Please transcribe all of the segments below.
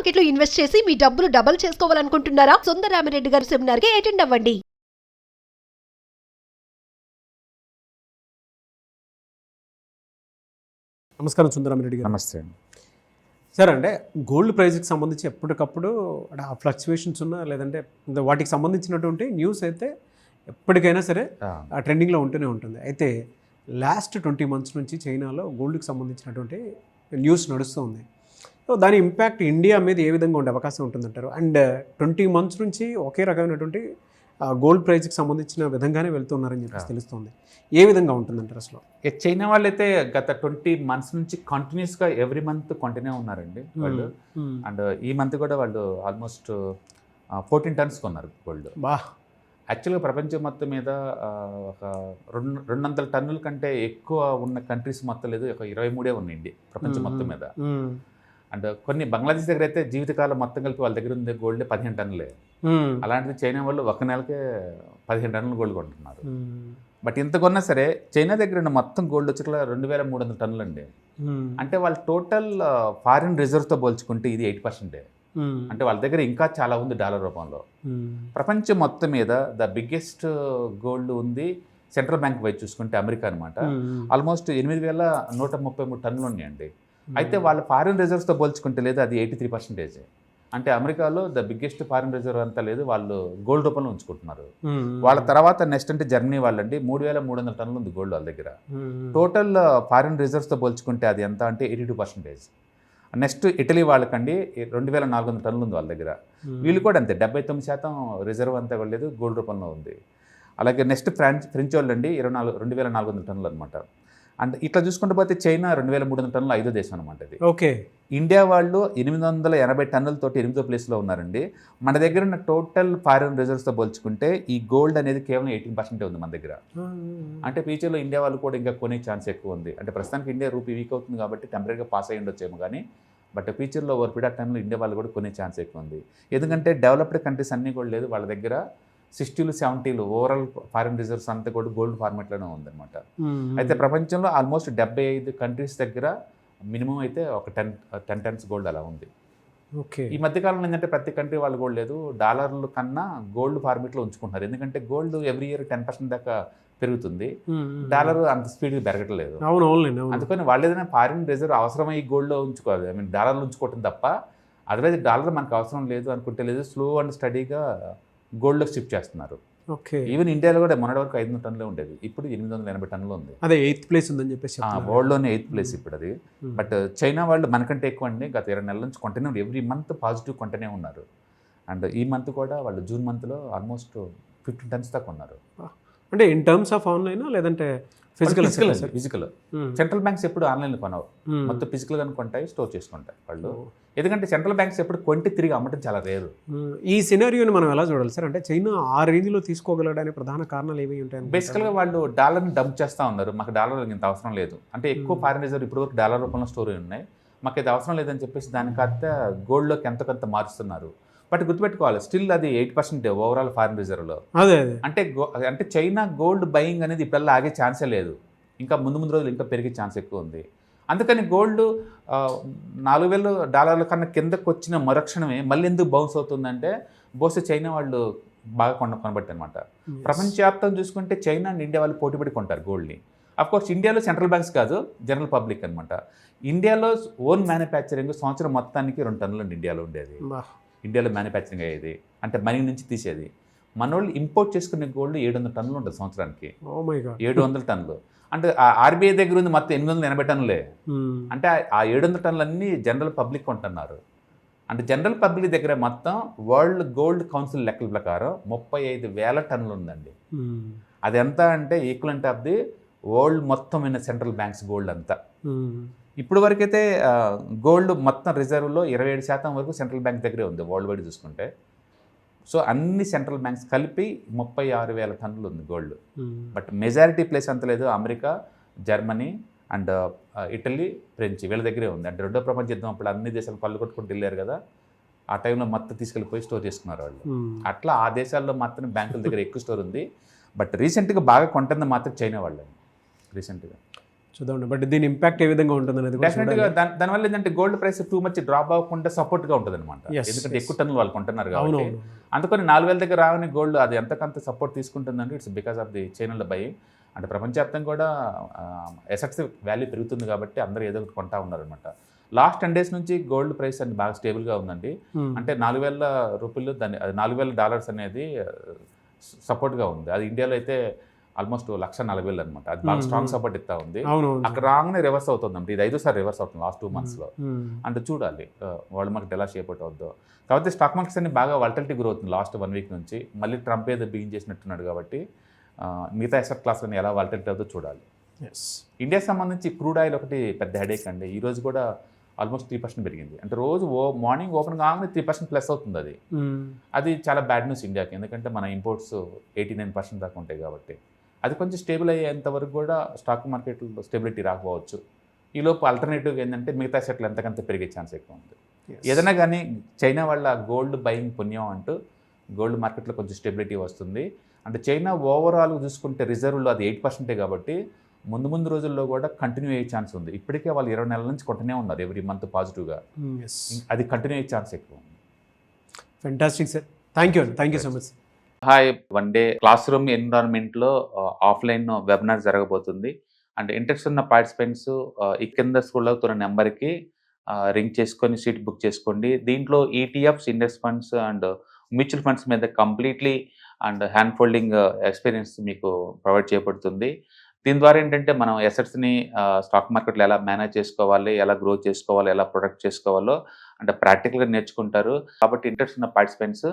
Market లో invest చేసి మీ డబ్బులు డబుల్ చేసుకోవాలనుకుంటున్నారా? సుందరరామిరెడ్డి గారి సెమినార్ కి అటెండ్ అవ్వండి. నమస్కారం సుందరరామిరెడ్డి గారు. నమస్తే అండి. సార్, అంటే గోల్డ్ ప్రైజ్కి సంబంధించి ఎప్పటికప్పుడు ఆ ఫ్లక్చువేషన్స్ ఉన్నా లేదంటే వాటికి సంబంధించినటువంటి న్యూస్ అయితే ఎప్పటికైనా సరే ఆ ట్రెండింగ్లో ఉంటూనే ఉంటుంది. అయితే లాస్ట్ 20 months నుంచి చైనాలో గోల్డ్కి సంబంధించినటువంటి న్యూస్ నడుస్తూ ఉంది. సో దాని ఇంపాక్ట్ ఇండియా మీద ఏ విధంగా ఉండే అవకాశం ఉంటుందంటారు? అండ్ 20 months నుంచి ఒకే రకమైనటువంటి గోల్డ్ ప్రైజ్కి సంబంధించిన విధంగానే వెళ్తున్నారని చెప్పేసి తెలుస్తుంది. ఏ విధంగా ఉంటుందంటారు అసలు? చైనా వాళ్ళైతే గత 20 months నుంచి కంటిన్యూస్గా ఎవ్రీ మంత్ కంటిన్యూ ఉన్నారండి వాళ్ళు. అండ్ ఈ మంత్ కూడా వాళ్ళు ఆల్మోస్ట్ 14 tons కొన్నారు గోల్డ్. బా, యాక్చువల్గా ప్రపంచం మొత్తం మీద ఒక 200 టన్నుల కంటే ఎక్కువ ఉన్న కంట్రీస్ మొత్తం లేదు, ఒక 23 ఉన్నాయండి ప్రపంచం మొత్తం మీద. అండ్ కొన్ని బంగ్లాదేశ్ దగ్గర అయితే జీవితకాలం మొత్తం కలిపి వాళ్ళ దగ్గర ఉంది గోల్డ్ 15 టన్నులే. అలాంటిది చైనా వాళ్ళు ఒక నెలకే 15 టన్నులు గోల్డ్ కొంటున్నారు. బట్ ఇంత కొన్నా సరే చైనా దగ్గర ఉన్న మొత్తం గోల్డ్ వచ్చి 2300 టన్నులు అండి. అంటే వాళ్ళ టోటల్ ఫారిన్ రిజర్వ్తో పోల్చుకుంటే ఇది 8%. అంటే వాళ్ళ దగ్గర ఇంకా చాలా ఉంది డాలర్ రూపంలో. ప్రపంచం మొత్తం మీద ద బిగ్గెస్ట్ గోల్డ్ ఉంది సెంట్రల్ బ్యాంక్ వైపు చూసుకుంటే అమెరికా అనమాట. ఆల్మోస్ట్ 8133 టన్నులు ఉన్నాయండి. అయితే వాళ్ళ ఫారిన్ రిజర్వ్స్తో పోల్చుకుంటే లేదు, అది 83%. అంటే అమెరికాలో ద బిగ్గెస్ట్ ఫారిన్ రిజర్వ్ అంతా లేదు, వాళ్ళు గోల్డ్ రూపంలో ఉంచుకుంటున్నారు. వాళ్ళ తర్వాత నెక్స్ట్ అంటే జర్మనీ వాళ్ళండి 3300 టన్నులు ఉంది గోల్డ్ వాళ్ళ దగ్గర. టోటల్ ఫారిన్ రిజర్వ్స్తో పోల్చుకుంటే అది ఎంత అంటే 82%. నెక్స్ట్ ఇటలీ వాళ్ళకండి 2400 టన్నులు ఉంది వాళ్ళ దగ్గర. వీళ్ళు కూడా అంతే 79% రిజర్వ్ అంతా వెళ్ళలేదు, గోల్డ్ రూపంలో ఉంది. అలాగే నెక్స్ట్ ఫ్రెంచ్ వాళ్ళు అండి 2400 టన్నులు అనమాట. అండ్ ఇట్లా చూసుకుంటూ పోతే చైనా 2300 టన్నులు 5వ దేశం అనమాట ఇది. ఓకే. ఇండియా వాళ్ళు 880 టన్నులతోటి 8వ ప్లేస్లో ఉన్నారండి. మన దగ్గర ఉన్న టోటల్ ఫారిన్ రిజర్వ్స్తో పోల్చుకుంటే ఈ గోల్డ్ అనేది కేవలం 18% ఉంది మన దగ్గర. అంటే ఫ్యూచర్లో ఇండియా వాళ్ళు కూడా ఇంకా కొనే ఛాన్స్ ఎక్కువ ఉంది. అంటే ప్రస్తుతానికి ఇండియా రూపీ వీక్ అవుతుంది కాబట్టి టెంపరీగా పాస్ అయ్యి ఉండొచ్చేమో కానీ, బట్ ఫ్యూచర్లో ఓవర్ పీరియడ్ ఆఫ్ టైంలో ఇండియా వాళ్ళు కూడా కొనే ఛాన్స్ ఎక్కువ ఉంది. ఎందుకంటే డెవలప్డ్ కంట్రీస్ అన్నీ కూడా లేదు, వాళ్ళ దగ్గర 60 70 ఓవరాల్ ఫారిన్ రిజర్వ్స్ అంతా కూడా గోల్డ్ ఫార్మేట్లోనే ఉందన్నమాట. అయితే ప్రపంచంలో ఆల్మోస్ట్ 75 కంట్రీస్ దగ్గర మినిమం అయితే ఒక 10 tons గోల్డ్ అలా ఉంది. ఓకే. ఈ మధ్యకాలంలో ఏంటంటే ప్రతి కంట్రీ వాళ్ళు గోల్డ్ లేదు, డాలర్లు కన్నా గోల్డ్ ఫార్మేట్లో ఉంచుకుంటున్నారు. ఎందుకంటే గోల్డ్ ఎవ్రీ ఇయర్ 10% దాకా పెరుగుతుంది, డాలర్ అంత స్పీడ్గా పెరగట్లేదు. అందుకని వాళ్ళు ఏదైనా ఫారిన్ రిజర్వ్ అవసరమై గోల్డ్లో ఉంచుకోవాలి, ఐ మీన్ డాలర్లు ఉంచుకోవటం తప్ప. అదర్వైజ్ డాలర్ మనకు అవసరం లేదు అనుకుంటే లేదు, స్లో అండ్ స్టడీగా గోల్డ్లోకి షిఫ్ట్ చేస్తున్నారు. ఓకే. ఈవెన్ ఇండియాలో కూడా మొన్నటి వరకు 500 టన్నులే ఉండేది, ఇప్పుడు 880 టన్నులు ఉంది. అదే 8th ప్లేస్ ఉందని చెప్పేసి వరల్డ్లోనే 8th ప్లేస్ ఇప్పుడు అది. బట్ చైనా వాళ్ళు మనకంటే ఎక్కువ అండి, గత 20 నెలల నుంచి కొంటూనే ఎవ్రీ మంత్ పాజిటివ్ కొంటూనే ఉన్నారు. అండ్ ఈ మంత్ కూడా వాళ్ళు జూన్ మంత్లో ఆల్మోస్ట్ 15 tons దాకా ఉన్నారు. అంటే ఇన్ టర్మ్స్ ఆఫ్ ఆన్లైనా లేదంటే ఫిజికల్? సెంట్రల్ బ్యాంక్స్ ఎప్పుడు ఆన్లైన్లో కొనవు, మొత్తం ఫిజికల్గా కొంటాయి, స్టోర్ చేసుకుంటాయి వాళ్ళు. ఎందుకంటే సెంట్రల్ బ్యాంక్స్ ఎప్పుడు కొంటే తిరిగి అమ్మటం చాలా రేరు. ఈ సినారియోని మనం ఎలా చూడాలి సార్? అంటే చైనా ఆ రేంజ్లో తీసుకోగలడానికి ప్రధాన కారణాలు ఏవి ఉంటాయి? బేసికల్గా వాళ్ళు డాలర్ని డంప్ చేస్తూ ఉన్నారు, మాకు డాలర్ ఇంత అవసరం లేదు అంటే. ఎక్కువ ఫారిన్ రిజర్వ్ ఇప్పటివరకు డాలర్ రూపంలో స్టోర్ ఉన్నాయి, మాకు ఇది అవసరం లేదని చెప్పేసి దానికైతే గోల్డ్లోకి ఎంత కొంత మారుస్తున్నారు. బట్ గుర్తుపెట్టుకోవాలి, స్టిల్ అది 8% ఓవరాల్ ఫారిన్ రిజర్వ్లో. అదే అంటే చైనా గోల్డ్ బయింగ్ అనేది ఇప్పుడల్లా ఆగే ఛాన్సే లేదు, ఇంకా ముందు రోజులు ఇంకా పెరిగే ఛాన్స్ ఎక్కువ ఉంది. అందుకని గోల్డ్ $4000 కన్నా కిందకు వచ్చిన మరుక్షణమే మళ్ళీ ఎందుకు బౌన్స్ అవుతుందంటే బహుశా చైనా వాళ్ళు బాగా కొనబట్టి అనమాట. ప్రపంచవ్యాప్తంగా చూసుకుంటే చైనా అండ్ ఇండియా వాళ్ళు పోటీపడి కొంటారు గోల్డ్ని. అఫ్కోర్స్ ఇండియాలో సెంట్రల్ బ్యాంక్స్ కాదు, జనరల్ పబ్లిక్ అనమాట. ఇండియాలో ఓన్ మ్యానుఫ్యాక్చరింగ్ సంవత్సరం మొత్తానికి 2 టన్నులు అండి ఇండియాలో ఉండేది. ఇండియాలో మ్యానుఫ్యాక్చరింగ్ అయ్యేది అంటే మనీ నుంచి తీసేది. మన వాళ్ళు ఇంపోర్ట్ చేసుకునే గోల్డ్ 700 టన్నులు ఉంటుంది సంవత్సరానికి. 700 టన్నులు అంటే ఆర్బీఐ దగ్గర ఉంది మొత్తం 880 టన్నులే. అంటే ఆ 700 టన్నులన్నీ జనరల్ పబ్లిక్ కొంటున్నారు. అంటే జనరల్ పబ్లిక్ దగ్గర మొత్తం వరల్డ్ గోల్డ్ కౌన్సిల్ లెక్కల ప్రకారం 35,000 టన్నులు ఉందండి. అది ఎంత అంటే ఈక్వలెంట్ ఆఫ్ ది వరల్డ్ మొత్తం ఉన్న సెంట్రల్ బ్యాంక్స్ గోల్డ్ అంతా. ఇప్పుడు వరకైతే గోల్డ్ మొత్తం రిజర్వ్లో 27% వరకు సెంట్రల్ బ్యాంక్ దగ్గరే ఉంది వరల్డ్ వైడ్ చూసుకుంటే. సో అన్ని సెంట్రల్ బ్యాంక్స్ కలిపి 36,000 టన్నులు ఉంది గోల్డ్. బట్ మెజారిటీ ప్లేస్ అంత లేదు, America, Germany and Italy, French వీళ్ళ దగ్గరే ఉంది. అంటే రెండో ప్రపంచ యుద్ధం అప్పుడు అన్ని దేశాలు పళ్ళు కొట్టుకుంటూ వెళ్ళారు కదా, ఆ టైంలో మొత్తం తీసుకెళ్ళిపోయి స్టోర్ చేసుకున్నారు వాళ్ళు. అట్లా ఆ దేశాల్లో మాత్రం బ్యాంకుల దగ్గర ఎక్కువ స్టోర్ ఉంది. బట్ రీసెంట్గా బాగా కొంటుంది మాత్రం చైనా వాళ్ళు రీసెంట్గా. సో చూద్దాం. బట్ దీని ఇంపాక్ట్ ఏ విధంగా ఉంటుంది అనేది కూడా డెఫినెట్గా చూడాలి. దానివల్ల ఏంటంటే gold price too much drop అవ్వకుండా సపోర్ట్గా ఉంటుంది అనమాట. Yes, ఎందుకంటే yes. ఎక్కువ టన్నులు వాళ్ళు కొంటున్నారు కాబట్టి. అవునవును. అందుకని 4,000 దగ్గర రావని గోల్డ్ అది ఎంతకంత సపోర్ట్ తీసుకుంటుందంటే it's because of the channel by. అంటే ప్రపంచవ్యాప్తంగా కూడా ఎసెట్స్ వాల్యూ పెరుగుతుంది కాబట్టి అందరూ ఏదో ఒకటి కొంటా ఉన్నారనమాట. లాస్ట్ 10 days నుంచి గోల్డ్ ప్రైస్ అనేది బాగా స్టేబుల్గా ఉందండి. అంటే 4,000 రూపాయలు దాన్ని అది $4,000 అనేది సపోర్ట్గా ఉంది. అది ఇండియాలో అయితే ఆల్మోస్ట్ 1,40,000 అనమాట. అది బాగా స్ట్రాంగ్ సపోర్ట్ ఇస్తా ఉంది. అవునవును. అక్కడ రాగానే రివర్స్ అవుతుందంటే ఇది 5సారి రివర్స్ అవుతుంది లాస్ట్ 2 monthsలో. అంటే చూడాలి వరల్డ్ మార్కెట్ ఎలా షేప్ అవుట్ అవుద్దో. కాబట్టి స్టాక్ మార్కెట్స్ అన్ని బాగా వాలటిలిటీ గ్రోత్ అవుతుంది లాస్ట్ 1 week నుంచి. మళ్ళీ ట్రంప్ ఏదో బిగిన్ చేసినట్టున్నాడు కాబట్టి మిగతా ఎసెట్ క్లాస్లో ఎలా వాలటిలిటీ అవుతుందో చూడాలి. ఇండియాకి సంబంధించి క్రూడ్ ఆయిల్ ఒకటి పెద్ద హెడేక్ అండి. ఈ రోజు కూడా ఆల్మోస్ట్ 3% పెరిగింది. అంటే రోజు మార్నింగ్ ఓపెన్ కాగానే 3% ప్లస్ అవుతుంది. అది చాలా బ్యాడ్ న్యూస్ ఇండియాకి. ఎందుకంటే మన ఇంపోర్ట్స్ 89% దాకా ఉంటాయి కాబట్టి. అది కొంచెం స్టేబుల్ అయ్యేంత వరకు కూడా స్టాక్ మార్కెట్లో స్టెబిలిటీ రాకపోవచ్చు. ఈలోపు ఆల్టర్నేటివ్ ఏంటంటే మిగతా సెట్లు ఎంతకంత పెరిగే ఛాన్స్ ఎక్కువ ఉంది. ఏదైనా కానీ చైనా వాళ్ళ గోల్డ్ బయింగ్ పుణ్యం అంటూ గోల్డ్ మార్కెట్లో కొంచెం స్టెబిలిటీ వస్తుంది. అంటే చైనా ఓవరాల్ చూసుకుంటే రిజర్వ్లో అది 8% కాబట్టి ముందు రోజుల్లో కూడా కంటిన్యూ అయ్యే ఛాన్స్ ఉంది. ఇప్పటికే వాళ్ళు 20 నెలల నుంచి కొంటూనే ఉన్నారు ఎవ్రీ మంత్ పాజిటివ్గా. అది కంటిన్యూ అయ్యే ఛాన్స్ ఎక్కువ ఉంది. Fantastic sir. Thank you so much. Hi, one day classroom ఎన్విరాన్మెంట్లో ఆఫ్లైన్ వెబినార్ జరగబోతుంది. అంటే ఇంట్రెస్ట్ ఉన్న పార్టిసిపెంట్స్ ఈ కింద స్క్రోల్ అవుతున్న నెంబర్కి రింగ్ చేసుకొని సీట్ బుక్ చేసుకోండి. దీంట్లో ETFs, index funds and mutual funds మీద completely and hand folding experience మీకు ప్రొవైడ్ చేయబడుతుంది. దీని ద్వారా ఏంటంటే మనం ఎసెట్స్ని స్టాక్ మార్కెట్లో ఎలా మేనేజ్ చేసుకోవాలి, ఎలా గ్రో చేసుకోవాలి, ఎలా ప్రొటెక్ట్ చేసుకోవాలో అంటే ప్రాక్టికల్గా నేర్చుకుంటారు. కాబట్టి ఇంట్రెస్ట్ ఉన్న పార్టిసిపెంట్స్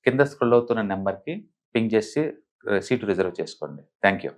కింద స్క్రోల్ అవుతున్న నెంబర్కి పింగ్ చేసి సీటు రిజర్వ్ చేసుకోండి. Thank you.